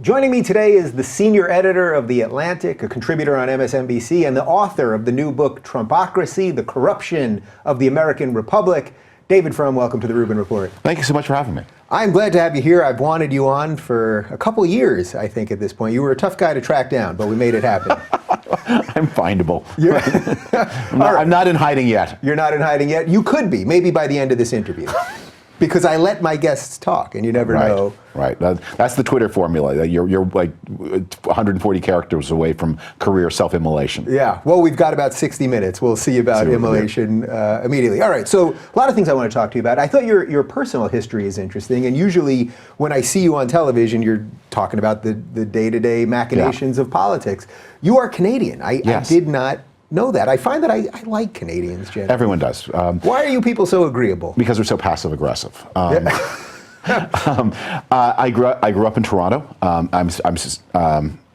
Joining me today is the senior editor of The Atlantic, a contributor on MSNBC, and the author of the new book, Trumpocracy, The Corruption of the American Republic. David Frum, welcome to the Rubin Report. Thank you so much for having me. I'm glad to have you here. I've wanted you on for a couple of years, I think, at this point. You were a tough guy to track down, but we made it happen. I'm findable. I'm not in hiding yet. You're not in hiding yet? You could be, maybe by the end of this interview. Because I let my guests talk, and you never know. Right. That's the Twitter formula. You're like 140 characters away from career self-immolation. Yeah. Well, we've got about 60 minutes. We'll see about immolation immediately. All right. So a lot of things I want to talk to you about. I thought your personal history is interesting, and usually when I see you on television, you're talking about the day-to-day machinations of politics. You are Canadian. I did not know that. I find that I like Canadians generally. Everyone does. Why are you people so agreeable? Because we're so passive aggressive. I grew up in Toronto.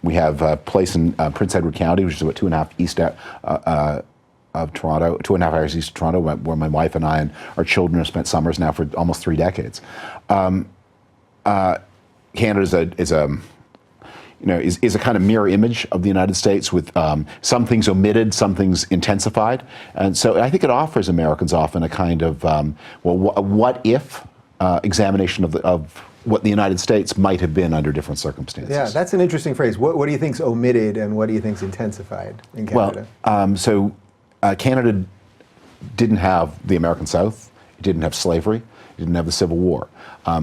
We have a place in Prince Edward County, which is about 2.5 east of Toronto, 2.5 hours east of Toronto, where my wife and I and our children have spent summers now for almost 3 decades. Canada is a kind of mirror image of the United States, with some things omitted, some things intensified. And so I think it offers Americans often a kind of, what if examination of what the United States might have been under different circumstances. Yeah, that's an interesting phrase. What do you think's omitted and what do you think's intensified in Canada? Well, Canada didn't have the American South. It didn't have slavery. It didn't have the Civil War.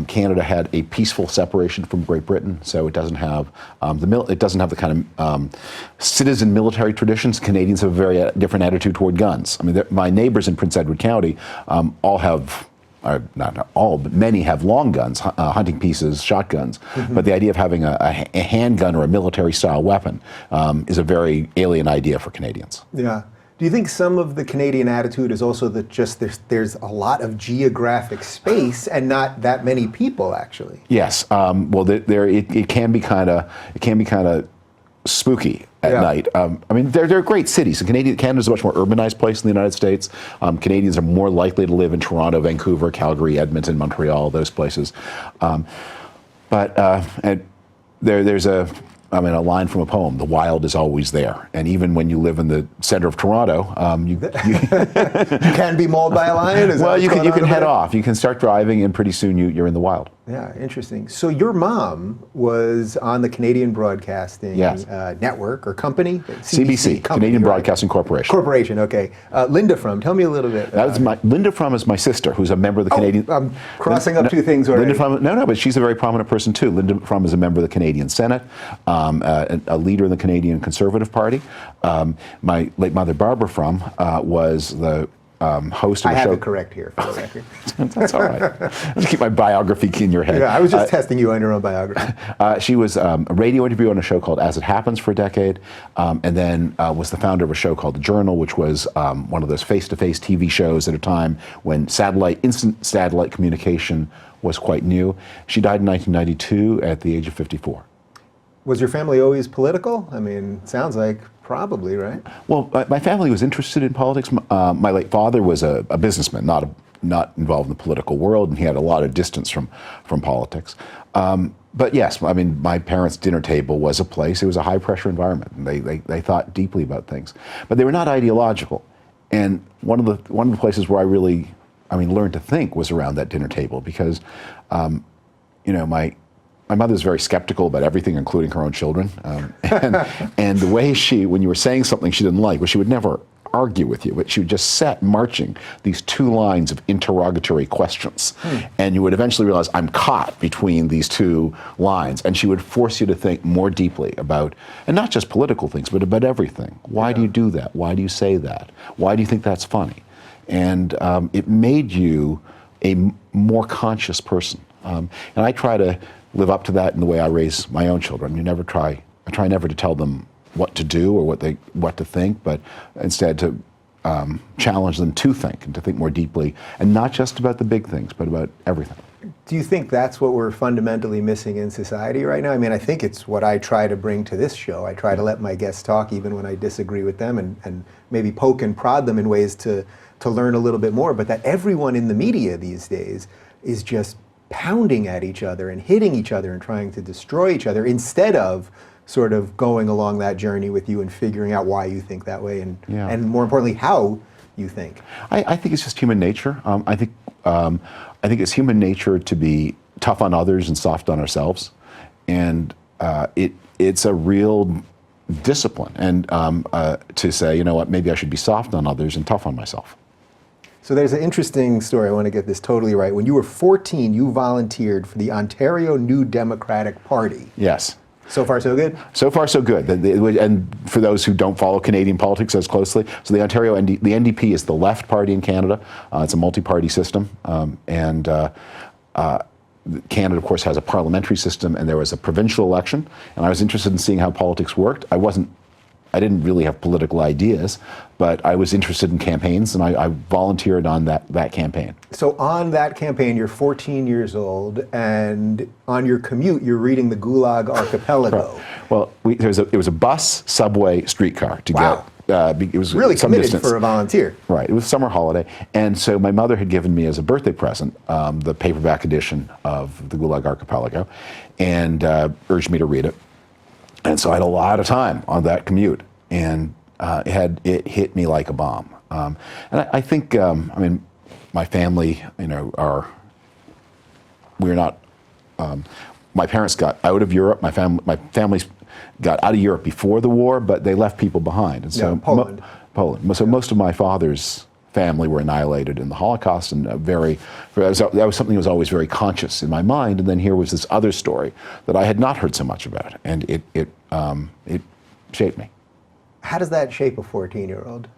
Canada had a peaceful separation from Great Britain, so it doesn't have the kind of citizen military traditions. Canadians have a very different attitude toward guns. I mean, my neighbors in Prince Edward County all have, not all, but many have long guns, hunting pieces, shotguns. Mm-hmm. But the idea of having a handgun or a military-style weapon is a very alien idea for Canadians. Yeah. Do you think some of the Canadian attitude is also that just there's a lot of geographic space and not that many people actually? Yes. It can be kind of spooky at night. I mean, they're great cities. Canada's a much more urbanized place than the United States. Canadians are more likely to live in Toronto, Vancouver, Calgary, Edmonton, Montreal, those places. There's a line from a poem: "The wild is always there." And even when you live in the center of Toronto, you can be mauled by a lion. Well, you can head off. You can start driving, and pretty soon you're in the wild. Yeah, interesting. So your mom was on the Canadian Broadcasting Network or company? CBC, Canadian Broadcasting Corporation. Corporation, okay. Linda Frum, tell me a little bit. Linda Frum is my sister, who's a member of the Canadian. I'm crossing up two things already. Linda Frum, but she's a very prominent person too. Linda Frum is a member of the Canadian Senate, a leader in the Canadian Conservative Party. My late mother, Barbara Frum, was the host of a show. I have it correct here for the record. That's all right. Just keep my biography in your head. Yeah, I was just testing you on your own biography. She was a radio interviewer on a show called As It Happens for a decade, and then was the founder of a show called The Journal, which was one of those face-to-face TV shows at a time when instant satellite communication was quite new. She died in 1992 at the age of 54. Was your family always political? I mean, sounds like probably, right? Well, my family was interested in politics. My late father was a businessman, not involved in the political world, and he had a lot of distance from politics. But yes, I mean, my parents' dinner table was a place. It was a high-pressure environment, and they thought deeply about things. But they were not ideological. And one of the places where I really, learned to think was around that dinner table, because, my mother was very skeptical about everything, including her own children. And the way when you were saying something she didn't like, she would never argue with you, but she would just set marching these 2 lines of interrogatory questions. And you would eventually realize, I'm caught between these 2 lines. And she would force you to think more deeply about, and not just political things, but about everything. Why do you do that? Why do you say that? Why do you think that's funny? And it made you a more conscious person. And I try to live up to that in the way I raise my own children. I try never to tell them what to do or what to think, but instead to challenge them to think and to think more deeply, and not just about the big things, but about everything. Do you think that's what we're fundamentally missing in society right now? I mean, I think it's what I try to bring to this show. I try to let my guests talk even when I disagree with them, and maybe poke and prod them in ways to learn a little bit more, but that everyone in the media these days is just pounding at each other and hitting each other and trying to destroy each other instead of sort of going along that journey with you and figuring out why you think that way and more importantly, how you think? I think it's just human nature. I think it's human nature to be tough on others and soft on ourselves, and it's a real discipline and to say, you know what, maybe I should be soft on others and tough on myself. So there's an interesting story. I want to get this totally right. When you were 14, you volunteered for the Ontario New Democratic Party. Yes. So far, so good? So far, so good. And for those who don't follow Canadian politics as closely, so the NDP is the left party in Canada. It's a multi-party system. Canada, of course, has a parliamentary system, and there was a provincial election. And I was interested in seeing how politics worked. I didn't really have political ideas, but I was interested in campaigns, and I volunteered on that campaign. So on that campaign, you're 14 years old, and on your commute, you're reading the Gulag Archipelago. Right. Well, it was a bus, subway, streetcar to wow. get. It was really some committed distance. For a volunteer. Right. It was summer holiday, and so my mother had given me as a birthday present the paperback edition of the Gulag Archipelago, and urged me to read it. And so I had a lot of time on that commute, and it hit me like a bomb. And I think, my family, we're not. My parents got out of Europe. My family's got out of Europe before the war, but they left people behind. And so Poland. Poland. So most of my father's family were annihilated in the Holocaust, and that was something that was always very conscious in my mind. And then here was this other story that I had not heard so much about, and it shaped me. How does that shape a 14-year-old?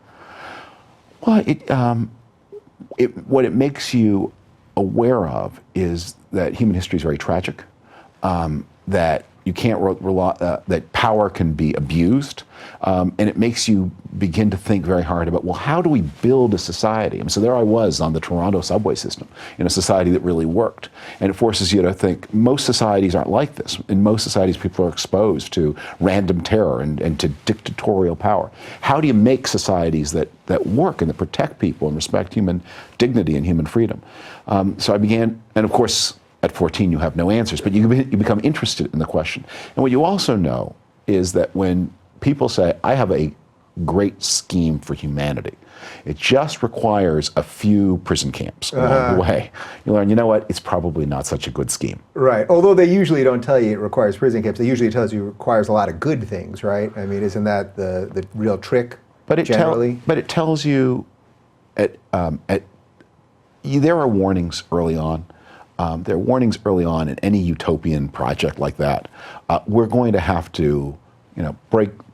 Well, what it makes you aware of is that human history is very tragic, that you can't rely, that power can be abused, and it makes you begin to think very hard about, well, how do we build a society? And so there I was on the Toronto subway system, in a society that really worked. And it forces you to think, most societies aren't like this. In most societies, people are exposed to random terror and to dictatorial power. How do you make societies that work and that protect people and respect human dignity and human freedom? So I began, and of course, at 14, you have no answers, but you become interested in the question. And what you also know is that when people say, I have a great scheme for humanity, it just requires a few prison camps along the way. You learn, you know what, it's probably not such a good scheme. Right, although they usually don't tell you it requires prison camps. They usually tell you it requires a lot of good things, right? I mean, isn't that the real trick, generally? But it tells you, there are warnings early on. There are warnings early on in any utopian project like that. We're going to have to,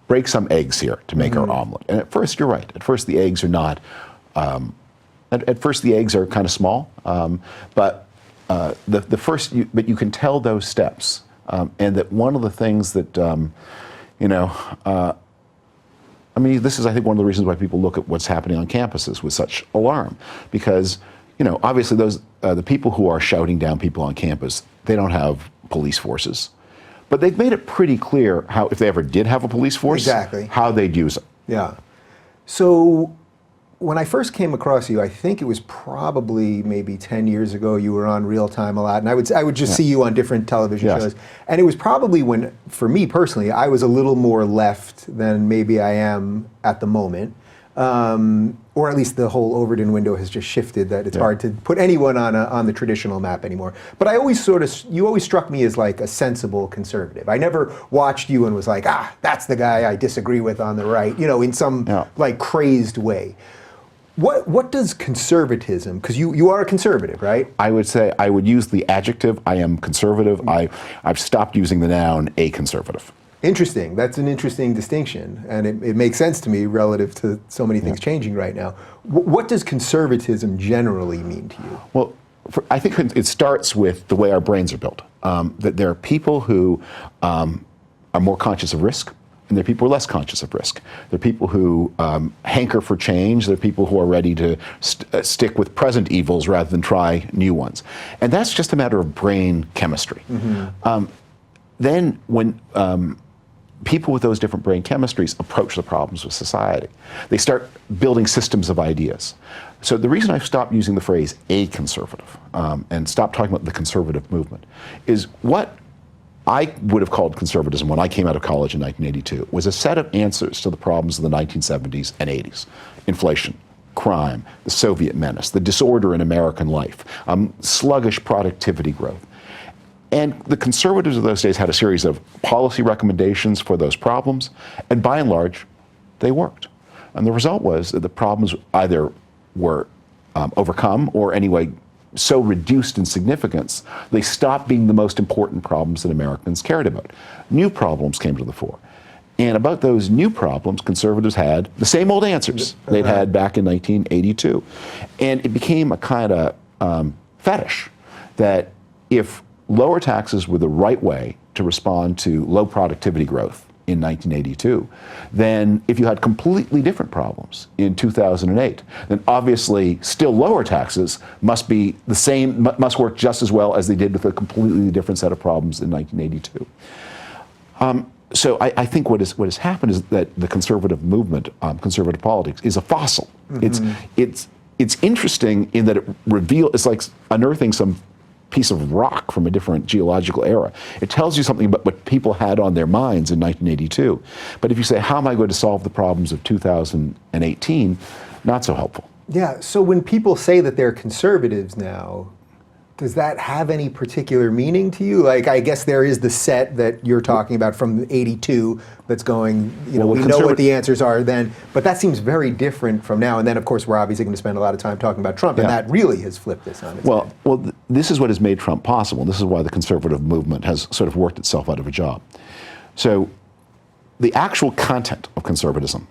break some eggs here to make our omelet. And at first, you're right. At first, the eggs are not. At first, the eggs are kind of small. But but you can tell those steps, and that one of the things that, this is, I think, one of the reasons why people look at what's happening on campuses with such alarm, because. Obviously the people who are shouting down people on campus, they don't have police forces. But they've made it pretty clear how, if they ever did have a police force, exactly how they'd use it. Yeah. So when I first came across you, I think it was probably maybe 10 years ago, you were on Real Time a lot, and I would just see you on different television shows. And it was probably when, for me personally, I was a little more left than maybe I am at the moment. Or at least the whole Overton window has just shifted, that it's hard to put anyone on the traditional map anymore. But I always you always struck me as like a sensible conservative. I never watched you and was like, that's the guy I disagree with on the right, in some like crazed way. What does conservatism, because you are a conservative, right? I would say, I would use the adjective, I am conservative. I've stopped using the noun, a conservative. Interesting. That's an interesting distinction, and it makes sense to me relative to so many things changing right now. What does conservatism generally mean to you? Well, I think it starts with the way our brains are built. That there are people who are more conscious of risk, and there are people who are less conscious of risk. There are people who hanker for change. There are people who are ready to stick with present evils rather than try new ones. And that's just a matter of brain chemistry. Then when people with those different brain chemistries approach the problems of society. They start building systems of ideas. So the reason I've stopped using the phrase a conservative and stopped talking about the conservative movement is what I would have called conservatism when I came out of college in 1982 was a set of answers to the problems of the 1970s and 80s. Inflation, crime, the Soviet menace, the disorder in American life, sluggish productivity growth. And the conservatives of those days had a series of policy recommendations for those problems, and by and large, they worked. And the result was that the problems either were overcome or anyway so reduced in significance, they stopped being the most important problems that Americans cared about. New problems came to the fore. And about those new problems, conservatives had the same old answers they'd had back in 1982. And it became a kind of fetish that if lower taxes were the right way to respond to low productivity growth in 1982, then if you had completely different problems in 2008, then obviously still lower taxes must be the same, must work just as well as they did with a completely different set of problems in 1982. So I think what has happened is that the conservative movement, conservative politics, is a fossil. It's interesting in that it's like unearthing some piece of rock from a different geological era. It tells you something about what people had on their minds in 1982. But if you say, how am I going to solve the problems of 2018, not so helpful. Yeah, so when people say that they're conservatives now, does that have any particular meaning to you? Like, I guess there is the set that you're talking about from '82 that's going, we know what the answers are then, but that seems very different from now. And then, of course, we're obviously going to spend a lot of time talking about Trump, and that really has flipped this on its head. Well, this is what has made Trump possible. This is why the conservative movement has sort of worked itself out of a job. So the actual content of conservatism,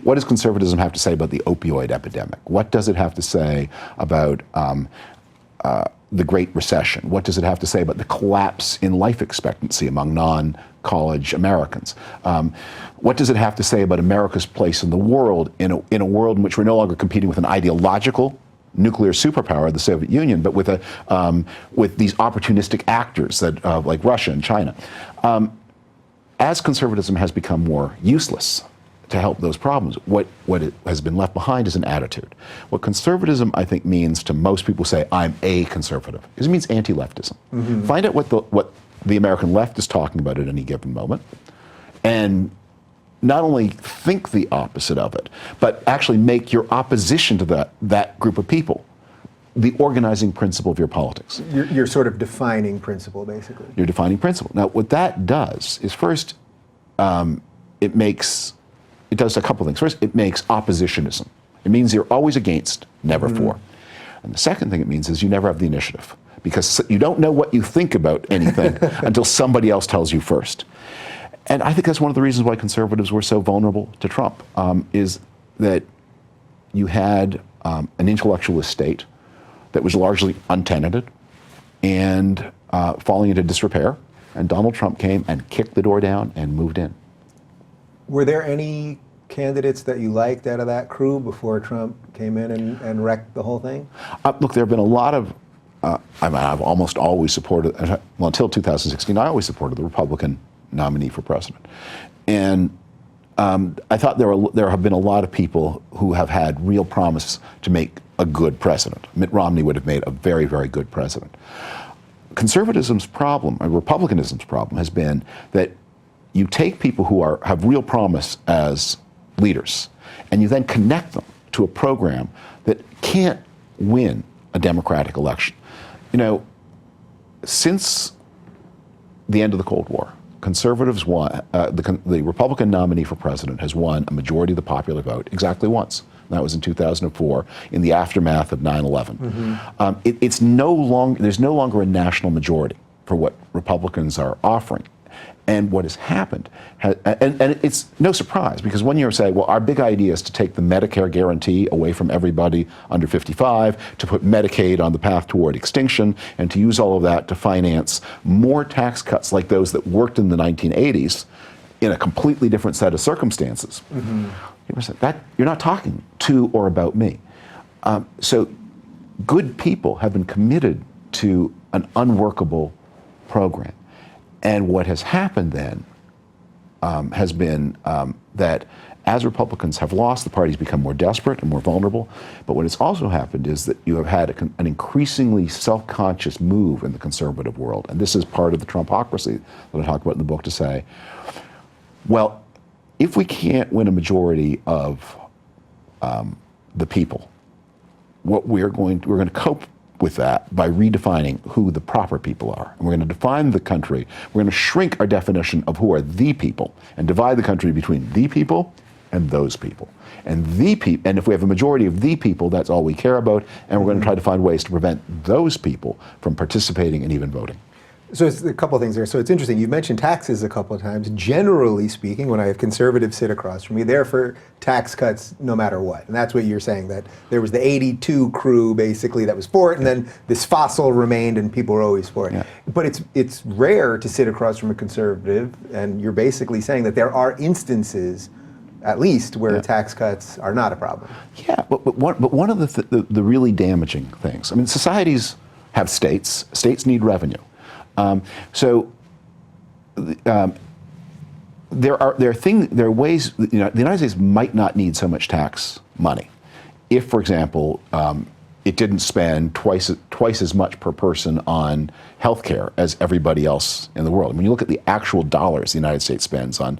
what does conservatism have to say about the opioid epidemic? What does it have to say about the Great Recession? What does it have to say about the collapse in life expectancy among non-college Americans? What does it have to say about America's place in the world, in a world in which we're no longer competing with an ideological nuclear superpower, the Soviet Union, but with these opportunistic actors that like Russia and China? As conservatism has become more useless to help those problems, what it has been left behind is an attitude. What conservatism, I think, means to most people who say, I'm a conservative, is it means anti-leftism. Find out what the American left is talking about at any given moment, and not only think the opposite of it, but actually make your opposition to that group of people the organizing principle of your politics. Your sort of defining principle, basically. Your defining principle. Now, what that does is first, it does a couple things. First, it makes oppositionism. It means you're always against, never for. And the second thing it means is you never have the initiative, because you don't know what you think about anything until somebody else tells you first. And I think that's one of the reasons why conservatives were so vulnerable to Trump, is that you had an intellectualist state that was largely untenanted and falling into disrepair. And Donald Trump came and kicked the door down and moved in. Were there any candidates that you liked out of that crew before Trump came in and wrecked the whole thing? Look, there have been a lot of, I've almost always supported, well, until 2016, I always supported the Republican nominee for president. And I thought there have been a lot of people who have had real promise to make a good president. Mitt Romney would have made a very, very good president. Conservatism's problem, or Republicanism's problem, has been that you take people who have real promise as leaders, and you then connect them to a program that can't win a democratic election. Since the end of the Cold War, conservatives won, the Republican nominee for president has won a majority of the popular vote exactly once. And that was in 2004, in the aftermath of 9/11. There's no longer a national majority for what Republicans are offering. And what has happened, and it's no surprise, because when you say, well, our big idea is to take the Medicare guarantee away from everybody under 55, to put Medicaid on the path toward extinction, and to use all of that to finance more tax cuts like those that worked in the 1980s in a completely different set of circumstances. You're not talking to or about me. So good people have been committed to an unworkable program. And what has happened then has been that as Republicans have lost, the party's become more desperate and more vulnerable. But what has also happened is that you have had an increasingly self-conscious move in the conservative world. And this is part of the Trumpocracy that I talk about in the book, to say, well, if we can't win a majority of the people, what we're going to cope with that by redefining who the proper people are. And we're going to define the country. We're going to shrink our definition of who are the people and divide the country between the people and those people. And if we have a majority of the people, that's all we care about. And we're going to try to find ways to prevent those people from participating and even voting. So it's a couple of things there. So it's interesting. You mentioned taxes a couple of times. Generally speaking, when I have conservatives sit across from me, they're for tax cuts no matter what. And that's what you're saying, that there was the 82 crew basically that was for it, and then this fossil remained and people were always for it. Yeah. But it's rare to sit across from a conservative, and you're basically saying that there are instances, at least, where tax cuts are not a problem. Yeah, but one of the really damaging things, I mean, societies have states. States need revenue. So there are ways, the United States might not need so much tax money if, for example, it didn't spend twice as much per person on health care as everybody else in the world. When you look at the actual dollars the United States spends on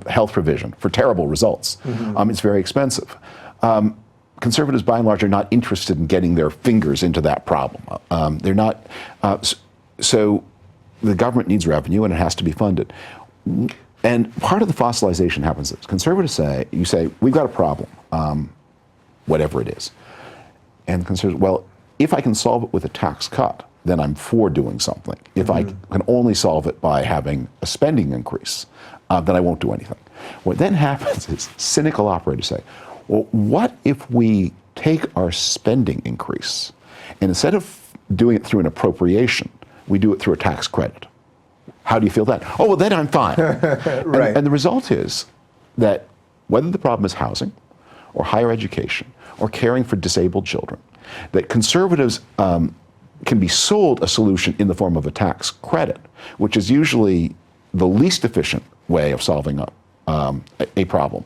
health provision for terrible results, it's very expensive. Conservatives, by and large, are not interested in getting their fingers into that problem. They're not. So the government needs revenue, and it has to be funded. And part of the fossilization happens. Conservatives say, we've got a problem, whatever it is. And conservatives, well, if I can solve it with a tax cut, then I'm for doing something. If I can only solve it by having a spending increase, then I won't do anything. What then happens is cynical operators say, well, what if we take our spending increase, and instead of doing it through an appropriation, we do it through a tax credit? How do you feel that? Oh, well, then I'm fine. Right. And the result is that whether the problem is housing or higher education or caring for disabled children, that conservatives can be sold a solution in the form of a tax credit, which is usually the least efficient way of solving a problem.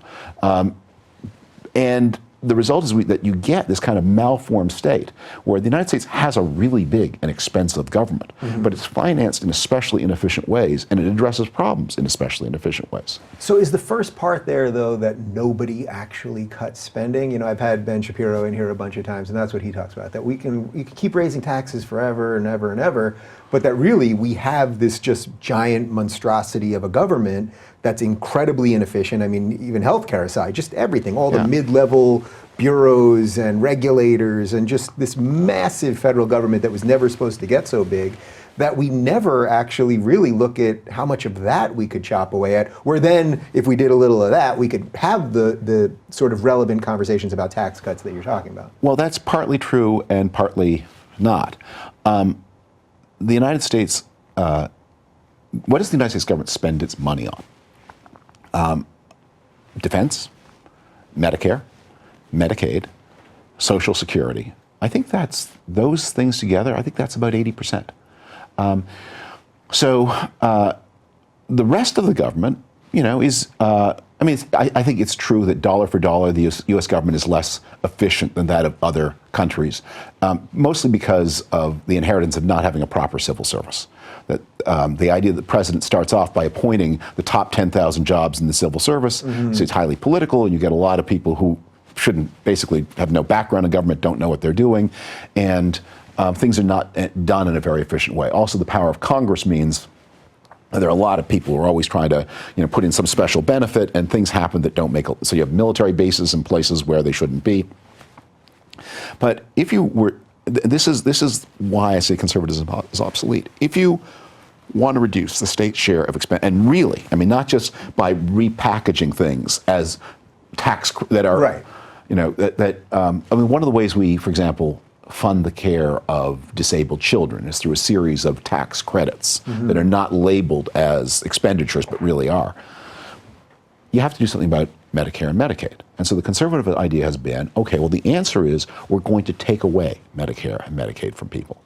And the result is that you get this kind of malformed state where the United States has a really big and expensive government, but it's financed in especially inefficient ways, and it addresses problems in especially inefficient ways. So is the first part there, though, that nobody actually cuts spending? You know, I've had Ben Shapiro in here a bunch of times, and that's what he talks about, that you can keep raising taxes forever and ever and ever, but that really we have this just giant monstrosity of a government that's incredibly inefficient. I mean, even healthcare aside, just everything, all the mid-level bureaus and regulators and just this massive federal government that was never supposed to get so big, that we never actually really look at how much of that we could chop away at, where then, if we did a little of that, we could have the sort of relevant conversations about tax cuts that you're talking about. Well, that's partly true and partly not. The United States, what does the United States government spend its money on? Defense, Medicare, Medicaid, Social Security. I think that's those things together. I think that's about 80%. So the rest of the government, is. I think it's true that dollar for dollar, the U.S. government is less efficient than that of other countries, mostly because of the inheritance of not having a proper civil service. That the idea that the president starts off by appointing the top 10,000 jobs in the civil service, so it's highly political, and you get a lot of people who shouldn't basically have no background in government, don't know what they're doing, and things are not done in a very efficient way. Also, the power of Congress means there are a lot of people who are always trying to, put in some special benefit, and things happen that don't make. So you have military bases in places where they shouldn't be. But if you were, this is why I say conservatism is obsolete. If you want to reduce the state's share of expense, and really, not just by repackaging things as tax that are, right. One of the ways we, for example, fund the care of disabled children is through a series of tax credits that are not labeled as expenditures but really are. You have to do something about Medicare and Medicaid. And so the conservative idea has been, okay, well, the answer is we're going to take away Medicare and Medicaid from people.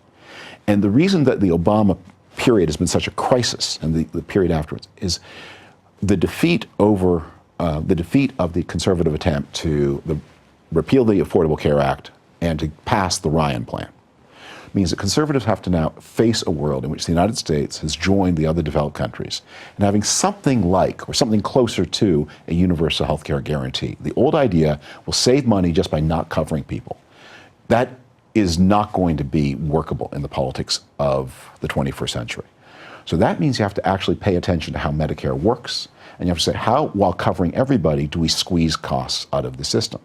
And the reason that the Obama period has been such a crisis, and the period afterwards, is the defeat of the conservative attempt to repeal the Affordable Care Act and to pass the Ryan Plan means that conservatives have to now face a world in which the United States has joined the other developed countries and having something like, or something closer to, a universal health care guarantee. The old idea will save money just by not covering people. That is not going to be workable in the politics of the 21st century. So that means you have to actually pay attention to how Medicare works, and you have to say, how, while covering everybody, do we squeeze costs out of the system?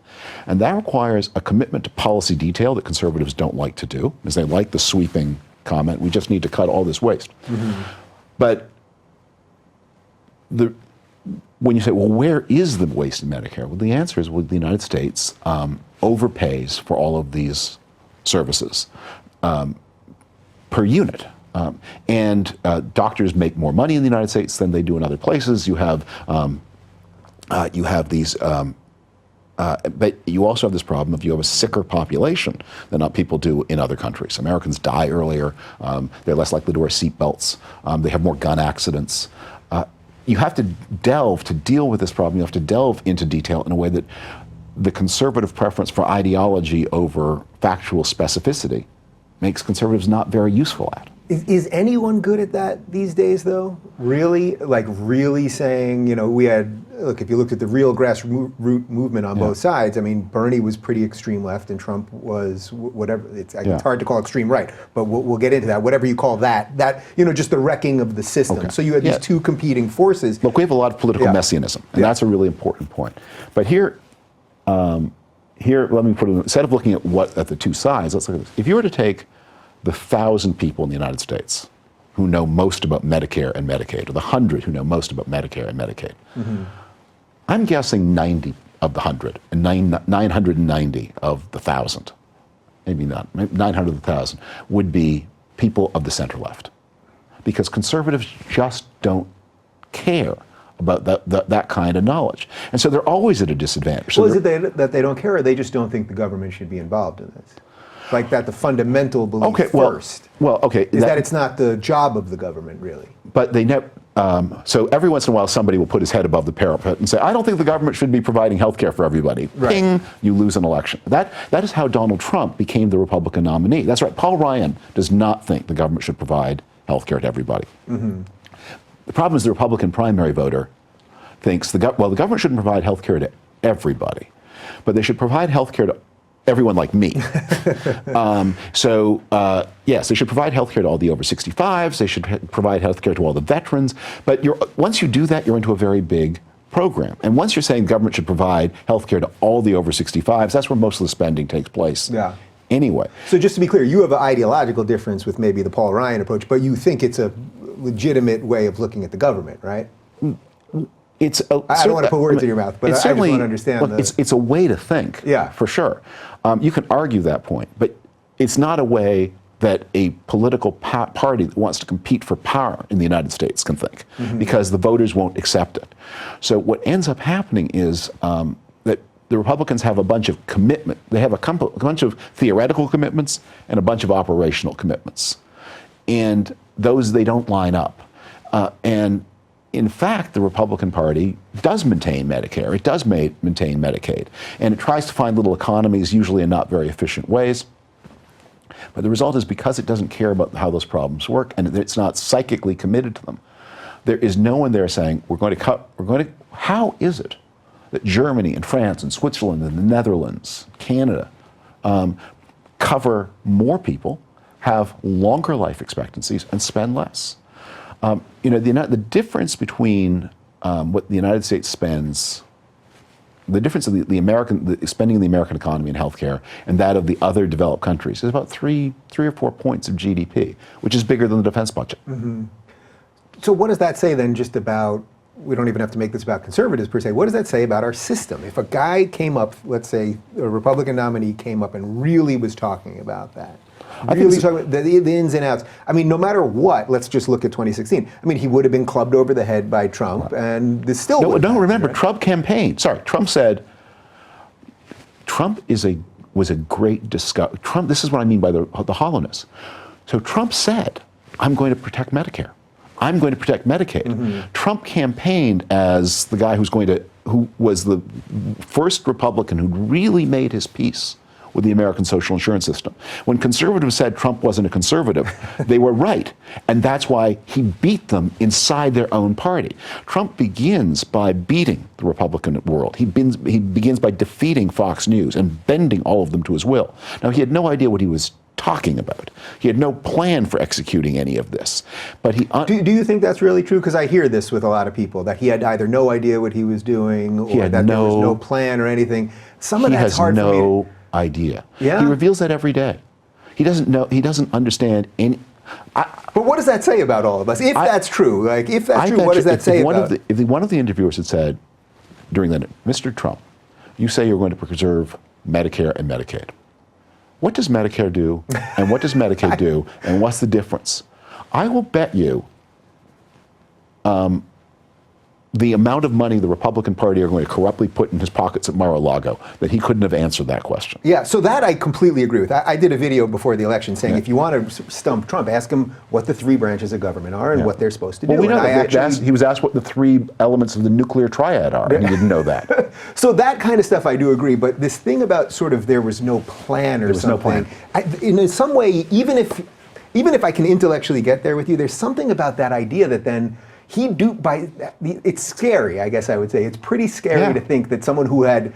And that requires a commitment to policy detail that conservatives don't like to do, because they like the sweeping comment, we just need to cut all this waste. Mm-hmm. But when you say, well, where is the waste in Medicare? Well, the answer is, well, the United States overpays for all of these services per unit. Doctors make more money in the United States than they do in other places. You have these, but you also have this problem if you have a sicker population than people do in other countries. Americans die earlier. They're less likely to wear seatbelts. They have more gun accidents. You have to deal with this problem, you have to delve into detail in a way that the conservative preference for ideology over factual specificity makes conservatives not very useful at. Is anyone good at that these days, though? Really? Like, really saying, we had, look, if you looked at the real grassroots movement on both sides, I mean, Bernie was pretty extreme left and Trump was whatever, it's hard to call extreme right, but we'll get into that. Whatever you call that, just the wrecking of the system. Okay. So you had these two competing forces. Look, we have a lot of political messianism, and that's a really important point. But here, let me put it, instead of looking at the two sides, let's look at this. If you were to take the 1,000 people in the United States who know most about Medicare and Medicaid, or the 100 who know most about Medicare and Medicaid, mm-hmm. I'm guessing 90 of the 100, and 990 of the 1,000, maybe not, 900 of the 1,000, would be people of the center left. Because conservatives just don't care about that kind of knowledge. And so they're always at a disadvantage. So well, is it that they don't care, or they just don't think the government should be involved in this? Like that the fundamental belief first is that it's not the job of the government, really. But they never. So every once in a while, somebody will put his head above the parapet and say, "I don't think the government should be providing health care for everybody." Right. Ping, you lose an election. That is how Donald Trump became the Republican nominee. That's right. Paul Ryan does not think the government should provide health care to everybody. Mm-hmm. The problem is the Republican primary voter thinks the government shouldn't provide health care to everybody, but they should provide health care to everyone like me. Yes, they should provide health care to all the over 65s. They should provide health care to all the veterans. But once you do that, you're into a very big program. And once you're saying government should provide health care to all the over 65s, that's where most of the spending takes place. Yeah. Anyway. So just to be clear, you have an ideological difference with maybe the Paul Ryan approach, but you think it's a legitimate way of looking at the government, right? I don't want to put words in your mouth, but I just want to understand. Look, it's a way to think, for sure. You can argue that point, but it's not a way that a political party that wants to compete for power in the United States can think, mm-hmm. because the voters won't accept it. So what ends up happening is that the Republicans have a bunch of commitment. They have a bunch of theoretical commitments and a bunch of operational commitments, and those they don't line up. In fact, the Republican Party does maintain Medicare, it does maintain Medicaid, and it tries to find little economies, usually in not very efficient ways. But the result is, because it doesn't care about how those problems work, and it's not psychically committed to them, there is no one there saying, how is it that Germany and France and Switzerland and the Netherlands, Canada, cover more people, have longer life expectancies, and spend less? The difference between what the United States spends, the difference of the spending in the American economy in healthcare and that of the other developed countries is about 3 or 4 points of GDP, which is bigger than the defense budget. Mm-hmm. So what does that say then just about, we don't even have to make this about conservatives per se, what does that say about our system? If a guy came up, let's say a Republican nominee came up and really was talking about that, really talking about the ins and outs. I mean, no matter what, let's just look at 2016. I mean, he would have been clubbed over the head by Trump, and this still would No, remember, right? Trump campaigned. Sorry, Trump said, Trump was a great discovery. Trump, this is what I mean by the hollowness. So Trump said, I'm going to protect Medicare. I'm going to protect Medicaid. Trump campaigned as the guy who was the first Republican who really made his peace with the American social insurance system. When conservatives said Trump wasn't a conservative, they were right. And that's why he beat them inside their own party. Trump begins by beating the Republican world. He begins by defeating Fox News and bending all of them to his will. Now, he had no idea what he was talking about. He had no plan for executing any of this. But he do you think that's really true? Because I hear this with a lot of people, that he had either no idea what he was doing, or that there was no plan or anything. Some of that's hard for me. He has no idea. Yeah? He reveals that every day. He doesn't know. He doesn't understand any. But what does that say about all of us? If that's true, like if that's true, what does that say about? If one of the interviewers had said during that, Mr. Trump, you say you're going to preserve Medicare and Medicaid. What does Medicare do, and what does Medicaid do, and what's the difference? I will bet you the amount of money the Republican Party are going to corruptly put in his pockets at Mar-a-Lago, that he couldn't have answered that question. Yeah, so that I completely agree with. I did a video before the election saying, if you want to stump Trump, ask him what the three branches of government are and what they're supposed to do. Well, we know that. He was asked what the three elements of the nuclear triad are, and he didn't know that. So that kind of stuff I do agree, but this thing about sort of there was no plan or something, in some way, even if I can intellectually get there with you, there's something about that idea that then it's scary, I guess I would say. It's pretty scary to think that someone who had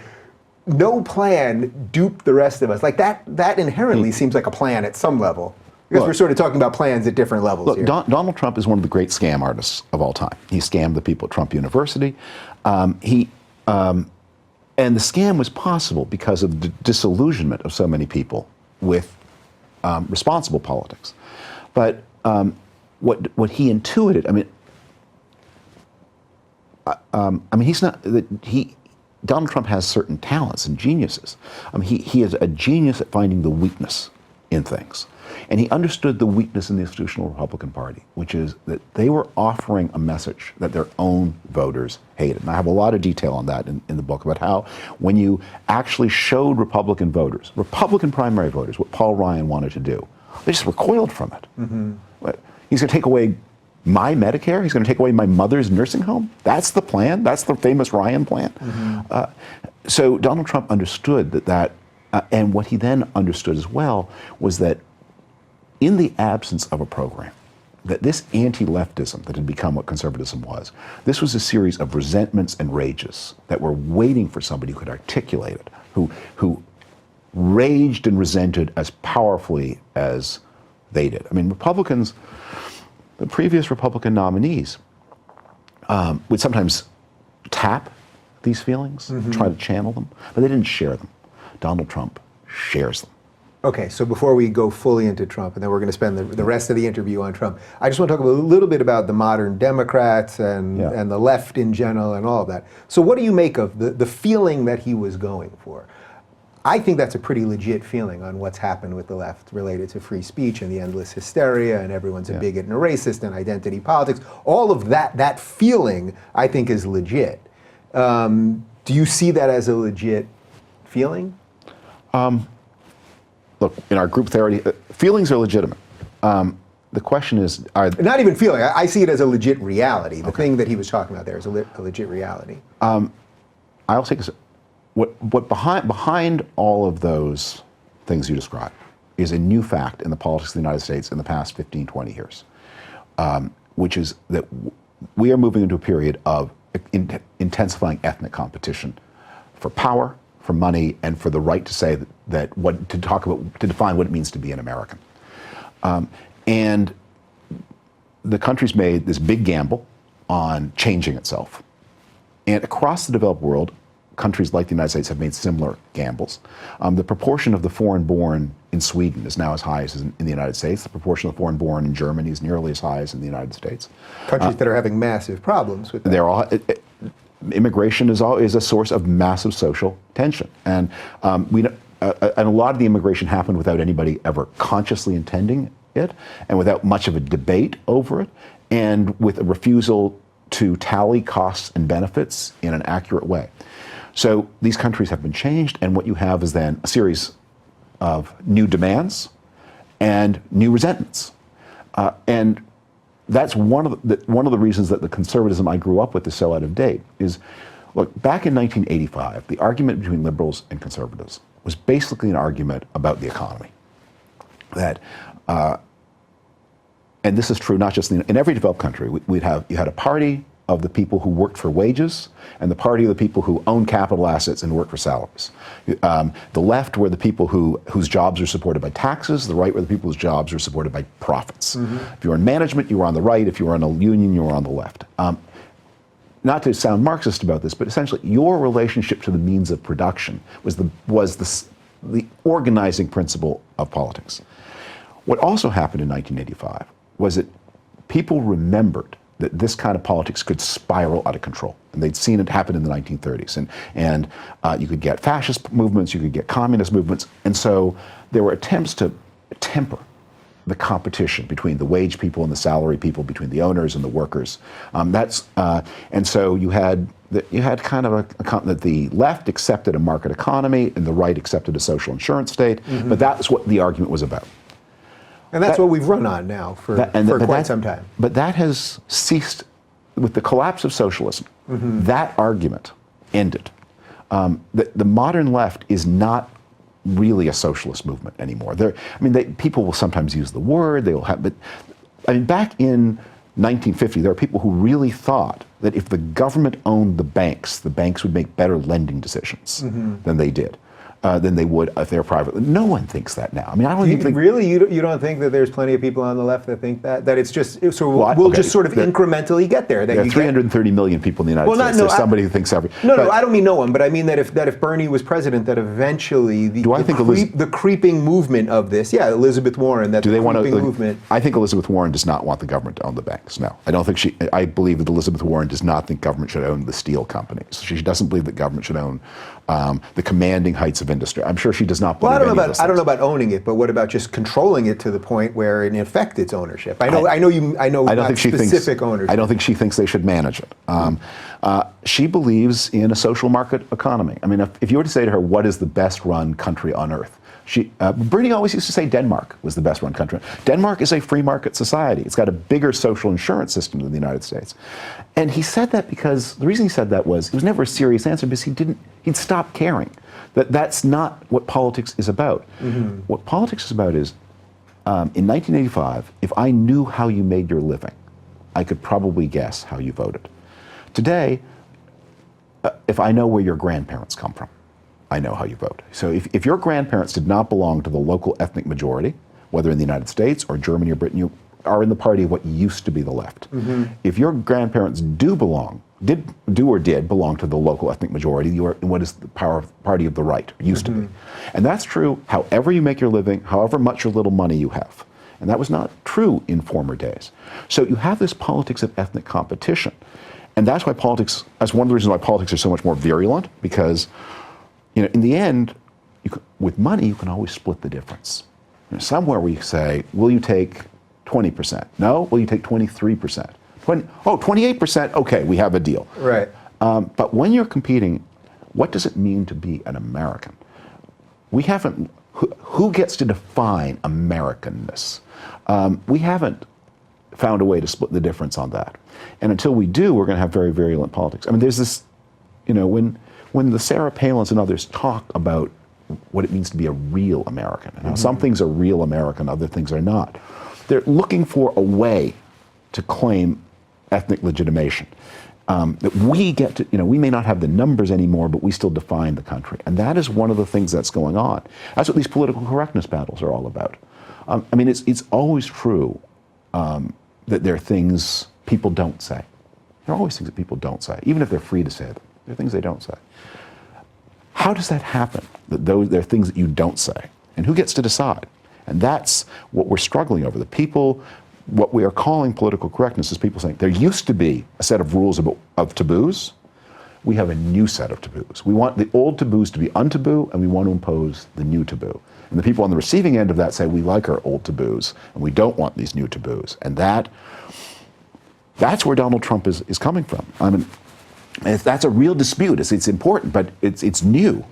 no plan duped the rest of us. Like that inherently seems like a plan at some level. Because we're sort of talking about plans at different levels here. Donald Trump is one of the great scam artists of all time. He scammed the people at Trump University. And the scam was possible because of the disillusionment of so many people with responsible politics. But what he intuited, Donald Trump has certain talents and geniuses. He is a genius at finding the weakness in things. And he understood the weakness in the institutional Republican Party, which is that they were offering a message that their own voters hated. And I have a lot of detail on that in the book about how when you actually showed Republican voters, Republican primary voters, what Paul Ryan wanted to do, they just recoiled from it. He's going to take away my Medicare? He's going to take away my mother's nursing home? That's the plan? That's the famous Ryan plan? So Donald Trump understood that, and what he then understood as well was that in the absence of a program, that this anti-leftism that had become what conservatism was, this was a series of resentments and rages that were waiting for somebody who could articulate it, who raged and resented as powerfully as they did. Republicans, the previous Republican nominees would sometimes tap these feelings, try to channel them, but they didn't share them. Donald Trump shares them. Okay, so before we go fully into Trump, and then we're going to spend the rest of the interview on Trump, I just want to talk a little bit about the modern Democrats and the left in general and all of that. So what do you make of the feeling that he was going for? I think that's a pretty legit feeling on what's happened with the left related to free speech and the endless hysteria and everyone's a bigot and a racist and identity politics. All of that feeling, I think, is legit. Do you see that as a legit feeling? Look, in our group theory, feelings are legitimate. The question is, not even feeling. I see it as a legit reality. The thing that he was talking about there is a legit reality. I'll take this. What behind all of those things you described is a new fact in the politics of the United States in the past 15, 20 years, which is that we are moving into a period of intensifying ethnic competition for power, for money, and for the right to say to define what it means to be an American. And the country's made this big gamble on changing itself. And across the developed world, countries like the United States have made similar gambles. The proportion of the foreign-born in Sweden is now as high as in the United States. The proportion of the foreign-born in Germany is nearly as high as in the United States. Countries that are having massive problems with that. Immigration is a source of massive social tension, and and a lot of the immigration happened without anybody ever consciously intending it, and without much of a debate over it, and with a refusal to tally costs and benefits in an accurate way. So these countries have been changed, and what you have is then a series of new demands and new resentments. And that's one of the reasons that the conservatism I grew up with is so out of date. Is, look, back in 1985, the argument between liberals and conservatives was basically an argument about the economy. That, and this is true not just in every developed country. You had a party of the people who worked for wages, and the party of the people who owned capital assets and worked for salaries. The left were the people whose jobs are supported by taxes. The right were the people whose jobs are supported by profits. If you were in management, you were on the right. If you were in a union, you were on the left. Not to sound Marxist about this, but essentially your relationship to the means of production was the organizing principle of politics. What also happened in 1985 was that people remembered that this kind of politics could spiral out of control. And they'd seen it happen in the 1930s. And you could get fascist movements, you could get communist movements. And so there were attempts to temper the competition between the wage people and the salary people, between the owners and the workers. And so you had kind of that the left accepted a market economy and the right accepted a social insurance state. But that's what the argument was about. And that's what we've run on now for quite some time. But that has ceased with the collapse of socialism. That argument ended. The modern left is not really a socialist movement anymore. People will sometimes use the word, but back in 1950, there were people who really thought that if the government owned the banks would make better lending decisions than they did. Than they would if they're private. No one thinks that now. I don't even think... Really? You don't think that there's plenty of people on the left that think that? That it's just... So we'll just sort of incrementally get there. There are 330 million people in the United States. There's somebody who thinks every... No, I don't mean no one, but I mean that if Bernie was president, that eventually the creeping movement of this, Elizabeth Warren, movement... I think Elizabeth Warren does not want the government to own the banks, no. I believe that Elizabeth Warren does not think government should own the steel companies. She doesn't believe that government should own the commanding heights of industry. I'm sure she does not believe any of those things. I don't know about owning it, but what about just controlling it to the point where in effect it's ownership? I know specific ownership. I don't think she thinks they should manage it. She believes in a social market economy. If you were to say to her, what is the best run country on earth? Bernie always used to say Denmark was the best run country. Denmark is a free market society. It's got a bigger social insurance system than the United States. And he said that because, the reason he said that was, it was never a serious answer because he'd stopped caring. That's not what politics is about. What politics is about is, in 1985, if I knew how you made your living, I could probably guess how you voted. Today, if I know where your grandparents come from, I know how you vote. So if your grandparents did not belong to the local ethnic majority, whether in the United States or Germany or Britain, you are in the party of what used to be the left. If your grandparents did belong to the local ethnic majority, you are in what is the party of the right, or used to be. And that's true however you make your living, however much or little money you have. And that was not true in former days. So you have this politics of ethnic competition. And that's one of the reasons why politics are so much more virulent, because in the end, with money, you can always split the difference. Somewhere we say, will you take 20%? No, will you take 23%? 28%, okay, we have a deal. Right. But when you're competing, what does it mean to be an American? Who gets to define Americanness? We haven't found a way to split the difference on that. And until we do, we're going to have very virulent politics. There's this, when the Sarah Palins and others talk about what it means to be a real American, and how some things are real American, other things are not, they're looking for a way to claim ethnic legitimation. That we get to, we may not have the numbers anymore, but we still define the country. And that is one of the things that's going on. That's what these political correctness battles are all about. It's always true that there are things people don't say. There are always things that people don't say, even if they're free to say them. There are things they don't say. How does that happen? That there are things that you don't say, and who gets to decide? And that's what we're struggling over. What we are calling political correctness is people saying there used to be a set of rules of taboos. We have a new set of taboos. We want the old taboos to be untaboo, and we want to impose the new taboo. And the people on the receiving end of that say we like our old taboos, and we don't want these new taboos. And that's where Donald Trump is coming from. That's a real dispute. It's important, but it's new,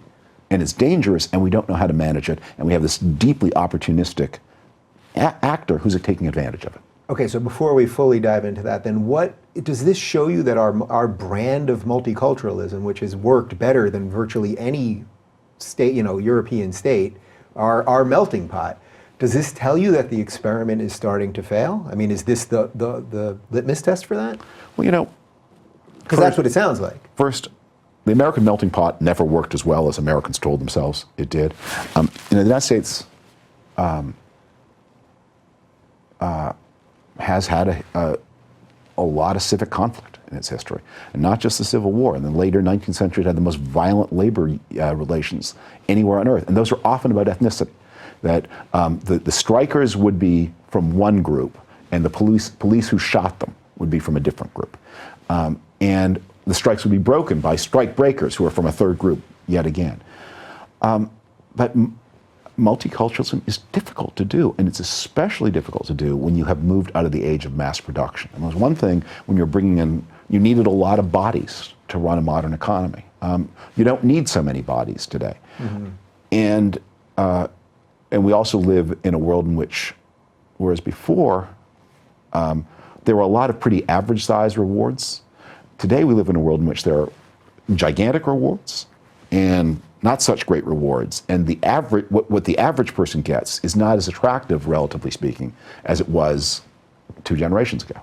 and it's dangerous, and we don't know how to manage it. And we have this deeply opportunistic actor who's taking advantage of it. Okay, so before we fully dive into that, then what does this show you that our brand of multiculturalism, which has worked better than virtually any state, European state, our melting pot, does this tell you that the experiment is starting to fail? I mean, is this the litmus test for that? Well, because that's what it sounds like. First, the American melting pot never worked as well as Americans told themselves it did. The United States has had a lot of civic conflict in its history, and not just the Civil War. In the later 19th century, it had the most violent labor relations anywhere on earth, and those were often about ethnicity. That the strikers would be from one group, and the police who shot them would be from a different group. And the strikes would be broken by strike breakers who are from a third group yet again. But multiculturalism is difficult to do, and it's especially difficult to do when you have moved out of the age of mass production. And there's one thing when you're bringing in, you needed a lot of bodies to run a modern economy. You don't need so many bodies today. And we also live in a world in which, whereas before, there were a lot of pretty average size rewards. Today we live in a world in which there are gigantic rewards and not such great rewards. And the average, what the average person gets is not as attractive, relatively speaking, as it was 2 generations ago.